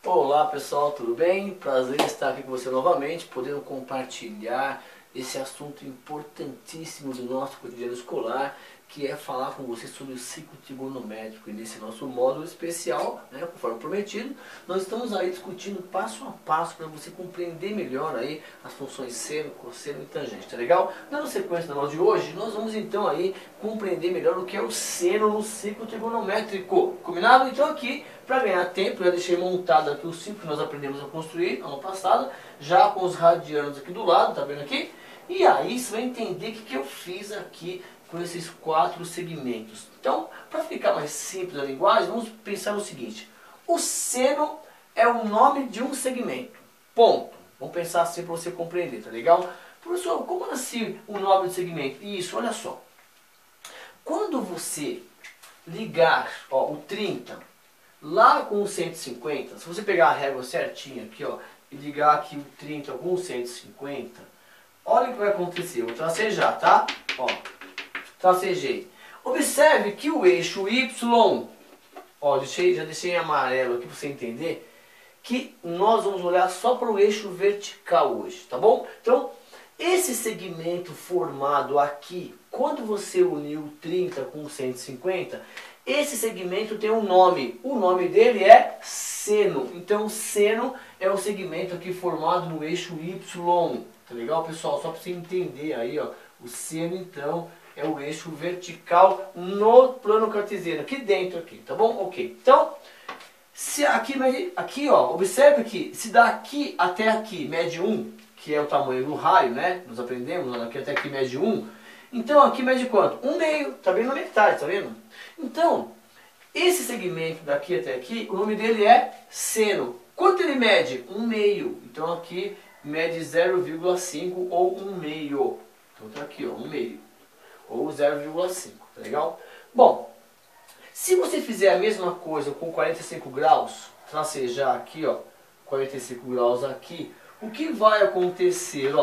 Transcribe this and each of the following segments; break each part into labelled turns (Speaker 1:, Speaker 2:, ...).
Speaker 1: Olá pessoal, tudo bem? Prazer em estar aqui com você novamente, podendo compartilhar esse assunto importantíssimo do nosso cotidiano escolar, que é falar com você sobre o ciclo trigonométrico. E nesse nosso módulo especial, conforme prometido, nós estamos aí discutindo passo a passo para você compreender melhor aí as funções seno, cosseno e tangente, tá legal? Dando sequência na aula de hoje, nós vamos então aí compreender melhor o que é o seno no ciclo trigonométrico. Combinado? Então aqui, para ganhar tempo, eu já deixei montado aqui o ciclo que nós aprendemos a construir ano passado, já com os radianos aqui do lado, tá vendo aqui? E aí você vai entender o que eu fiz aqui com esses 4 segmentos. Então, para ficar mais simples a linguagem, vamos pensar no seguinte. O seno é o nome de um segmento. Ponto. Vamos pensar assim para você compreender, tá legal? Professor, como assim o nome do segmento? Isso, olha só. Quando você ligar o 30 lá com o 150, se você pegar a régua certinha aqui, e ligar aqui o 30 com o 150, olha o que vai acontecer. Eu vou tracejar, tá? Tracejei. Observe que o eixo Y, já deixei em amarelo aqui para você entender, que nós vamos olhar só para o eixo vertical hoje, tá bom? Então, esse segmento formado aqui, quando você uniu o 30 com o 150, esse segmento tem um nome. O nome dele é seno. Então, seno é o segmento aqui formado no eixo Y. Tá legal, pessoal? Só para você entender aí, o seno, então, é o eixo vertical no plano cartesiano, aqui dentro, aqui, tá bom? Ok. Então, se aqui, observe que se daqui até aqui mede 1, que é o tamanho do raio, né? Nós aprendemos, aqui até aqui mede 1. Então, aqui mede quanto? 1/2, tá vendo na metade, tá vendo? Então, esse segmento daqui até aqui, o nome dele é seno. Quanto ele mede? 1/2. Então, aqui mede 0,5 ou 1/2. Então, tá aqui, 1/2. Ou 0,5, tá legal? Bom, se você fizer a mesma coisa com 45 graus, tracejar aqui, 45 graus aqui, o que vai acontecer,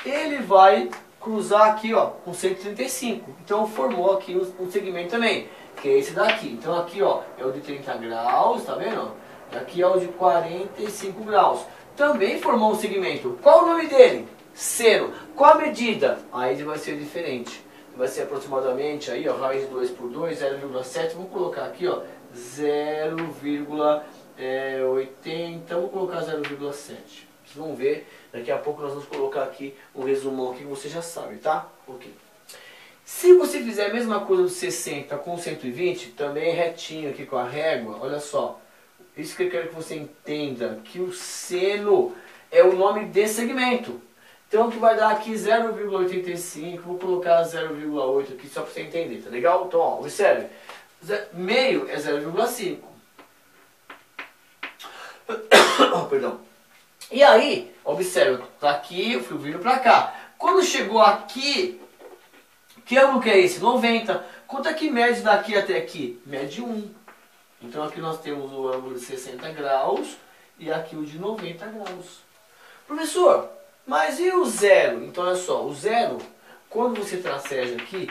Speaker 1: ele vai cruzar aqui, com 135. Então formou aqui um segmento também, que é esse daqui. Então aqui, é o de 30 graus, tá vendo? Aqui é o de 45 graus. Também formou um segmento. Qual o nome dele? Seno. Qual a medida? Aí vai ser diferente. Vai ser aproximadamente aí, raiz de 2 por 2, 0,7. Vamos colocar aqui, 0,80. Vamos colocar 0,7. Vocês vão ver, daqui a pouco nós vamos colocar aqui um resumão aqui que você já sabe, tá? Ok. Se você fizer a mesma coisa do 60 com 120, também retinho aqui com a régua, olha só. Isso que eu quero que você entenda, que o seno é o nome desse segmento. Então, o que vai dar aqui 0,85, vou colocar 0,8 aqui só para você entender, tá legal? Então, observe, meio é 0,5. Perdão. E aí, observe, tá aqui, eu fui vindo para cá. Quando chegou aqui, que ângulo que é esse? 90. Quanto é que mede daqui até aqui? Mede 1. Então, aqui nós temos o ângulo de 60 graus e aqui o de 90 graus. Professor, mas e o zero? Então, olha só, o zero, quando você traceja aqui,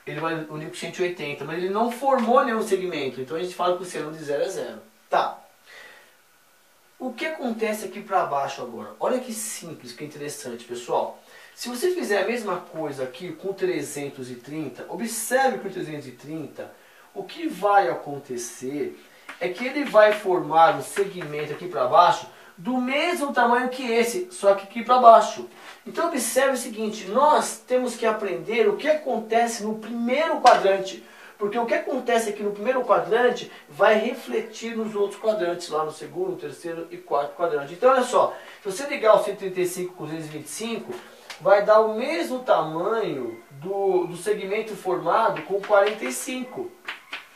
Speaker 1: ele vai unir com 180, mas ele não formou nenhum segmento. Então, a gente fala que o seno de 0 é 0. Tá. O que acontece aqui para baixo agora? Olha que simples, que interessante, pessoal. Se você fizer a mesma coisa aqui com 330, observe que o 330, o que vai acontecer é que ele vai formar um segmento aqui para baixo do mesmo tamanho que esse, só que aqui para baixo. Então observe o seguinte, nós temos que aprender o que acontece no primeiro quadrante. Porque o que acontece aqui no primeiro quadrante vai refletir nos outros quadrantes, lá no segundo, terceiro e quarto quadrante. Então olha só, se você ligar o 135 com 225, vai dar o mesmo tamanho do segmento formado com 45.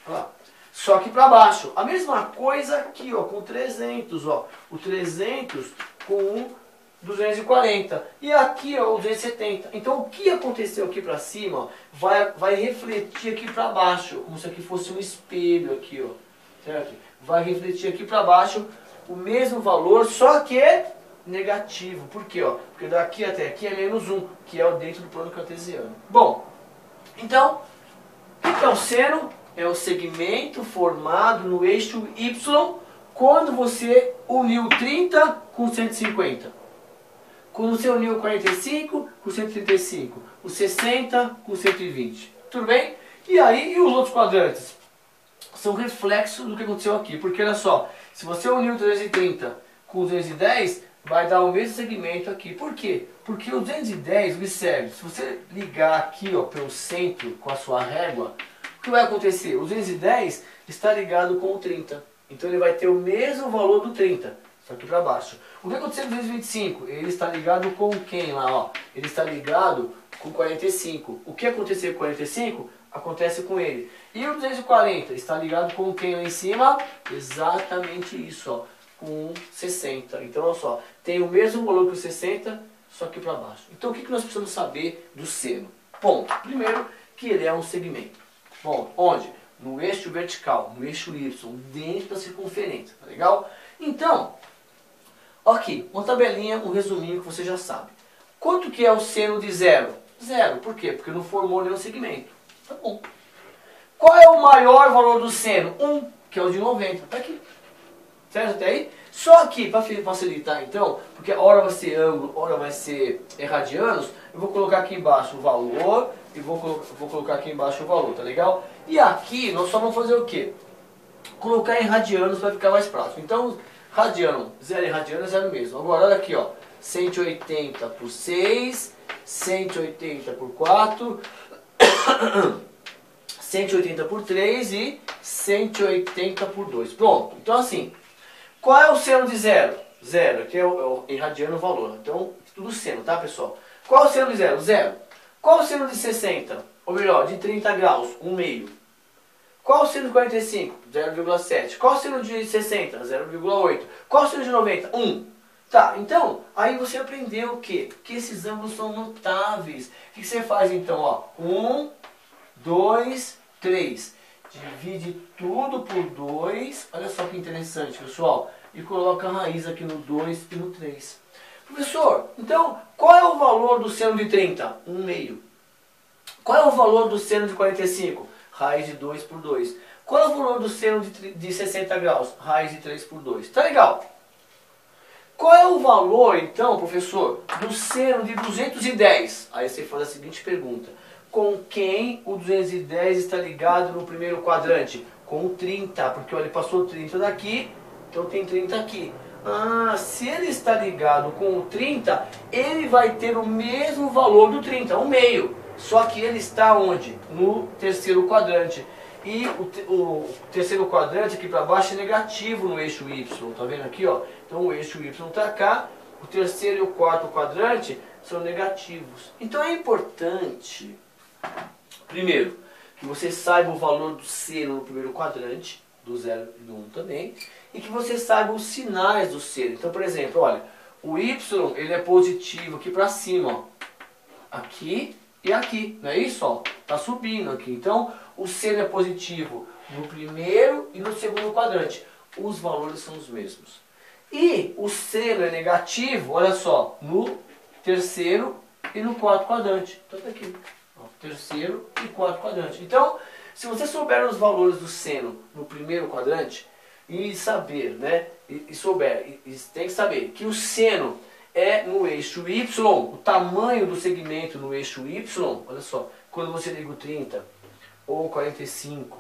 Speaker 1: Olha lá. Só que para baixo. A mesma coisa aqui, com 300, o 300 com 240. E aqui, o 270. Então, o que aconteceu aqui para cima, vai refletir aqui para baixo, como se aqui fosse um espelho aqui, certo? Vai refletir aqui para baixo o mesmo valor, só que negativo. Por quê? Porque daqui até aqui é menos 1, que é o dentro do plano cartesiano. Bom, então, o que é o seno? é o segmento formado no eixo Y quando você uniu 30 com 150. Quando você uniu 45 com 135. O 60 com 120. Tudo bem? E aí, e os outros quadrantes? São reflexos do que aconteceu aqui. Porque olha só, se você uniu 230 com 210, vai dar o mesmo segmento aqui. Por quê? Porque o 210, observe, se você ligar aqui ó, pelo centro com a sua régua, o que vai acontecer? O 210 está ligado com o 30. Então ele vai ter o mesmo valor do 30, só que para baixo. O que aconteceu com o 225? Ele está ligado com quem lá? Ó? Ele está ligado com 45. O que aconteceu com 45? Acontece com ele. E o 240 está ligado com quem lá em cima? Exatamente isso, ó, com 60. Então, olha só, tem o mesmo valor que o 60, só que para baixo. Então, o que nós precisamos saber do seno? Ponto. Primeiro, que ele é um segmento. Bom, onde? No eixo vertical, no eixo Y, dentro da circunferência. Tá legal? Então, aqui, uma tabelinha, um resuminho que você já sabe. Quanto que é o seno de zero? Zero. Por quê? Porque não formou nenhum segmento. Tá bom. Qual é o maior valor do seno? 1, que é o de 90. Tá aqui. Certo até aí? Só que, para facilitar então, porque a hora vai ser ângulo, a hora vai ser radianos, eu vou colocar aqui embaixo o valor e vou colocar aqui embaixo o valor, tá legal? E aqui nós só vamos fazer o quê? Colocar em radianos para ficar mais prático. Então, radiano, 0 em radiano é 0 mesmo. Agora, olha aqui, ó. 180 por 6, 180 por 4, 180 por 3 e 180 por 2. Pronto. Então assim, qual é o seno de zero? Zero, aqui é em radiano o valor. Então, tudo seno, tá pessoal? Qual é o seno de zero? Zero. Qual é o seno de 60? Ou melhor, de 30 graus? 1,5. Qual é o seno de 45? 0,7. Qual é o seno de 60? 0,8. Qual é o seno de 90? 1. Tá, então, aí você aprendeu o quê? Que esses ângulos são notáveis. O que você faz então? Ó, 1, 2, 3. Divide tudo por 2. Olha só que interessante, pessoal. E coloca a raiz aqui no 2 e no 3. Professor, então, qual é o valor do seno de 30? 1,5. Qual é o valor do seno de 45? Raiz de 2 por 2. Qual é o valor do seno de 60 graus? Raiz de 3 por 2. Tá legal? Qual é o valor, então, professor, do seno de 210? Aí você faz a seguinte pergunta. Com quem o 210 está ligado no primeiro quadrante? Com o 30, porque olha, ele passou 30 daqui, então tem 30 aqui. Ah, se ele está ligado com o 30, ele vai ter o mesmo valor do 30, 1,5. Só que ele está onde? No terceiro quadrante. E o terceiro quadrante aqui para baixo é negativo no eixo Y. Tá vendo aqui, ó? Então o eixo Y está cá, o terceiro e o quarto quadrante são negativos. Então é importante, primeiro, que você saiba o valor do seno no primeiro quadrante, do 0 e do 1 também, e que você saiba os sinais do seno. Então, por exemplo, olha, o Y ele é positivo aqui para cima, ó. Aqui e aqui, não é isso? Ó? Tá subindo aqui. Então, o seno é positivo no primeiro e no segundo quadrante. Os valores são os mesmos. E o seno é negativo, olha só, no terceiro e no quarto quadrante. Então, tá aqui. Ó, terceiro e quarto quadrante. Então, se você souber os valores do seno no primeiro quadrante, e saber, né? E tem que saber que o seno é no eixo Y, o tamanho do segmento no eixo Y, olha só, quando você liga o 30, ou 45,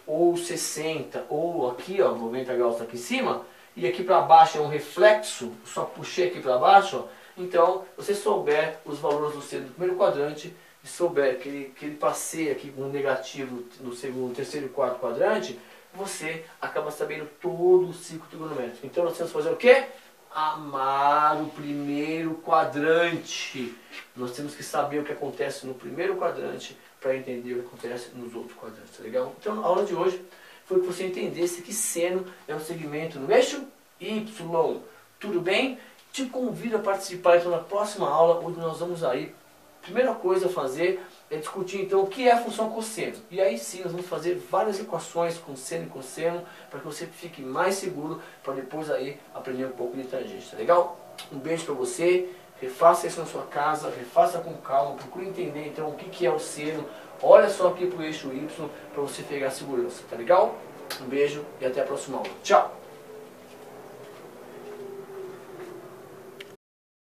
Speaker 1: ou 60, ou aqui, ó, 90 graus tá aqui em cima, e aqui para baixo é um reflexo, só puxei aqui para baixo, ó, então, você souber os valores do seno do primeiro quadrante, e souber que ele passeia aqui com um negativo no segundo, terceiro e quarto quadrante, você acaba sabendo todo o ciclo trigonométrico. Então nós temos que fazer o quê? Amar o primeiro quadrante. Nós temos que saber o que acontece no primeiro quadrante para entender o que acontece nos outros quadrantes. Tá legal? Então a aula de hoje foi que você entendesse que seno é um segmento no eixo Y. Tudo bem? Te convido a participar então na próxima aula, onde nós vamos aí, primeira coisa a fazer é discutir então o que é a função cosseno. E aí sim nós vamos fazer várias equações com seno e cosseno para que você fique mais seguro para depois aí aprender um pouco de tangente, tá legal? Um beijo para você, refaça isso na sua casa, refaça com calma, procure entender então o que é o seno, olha só aqui pro eixo Y para você pegar a segurança, tá legal? Um beijo e até a próxima aula. Tchau!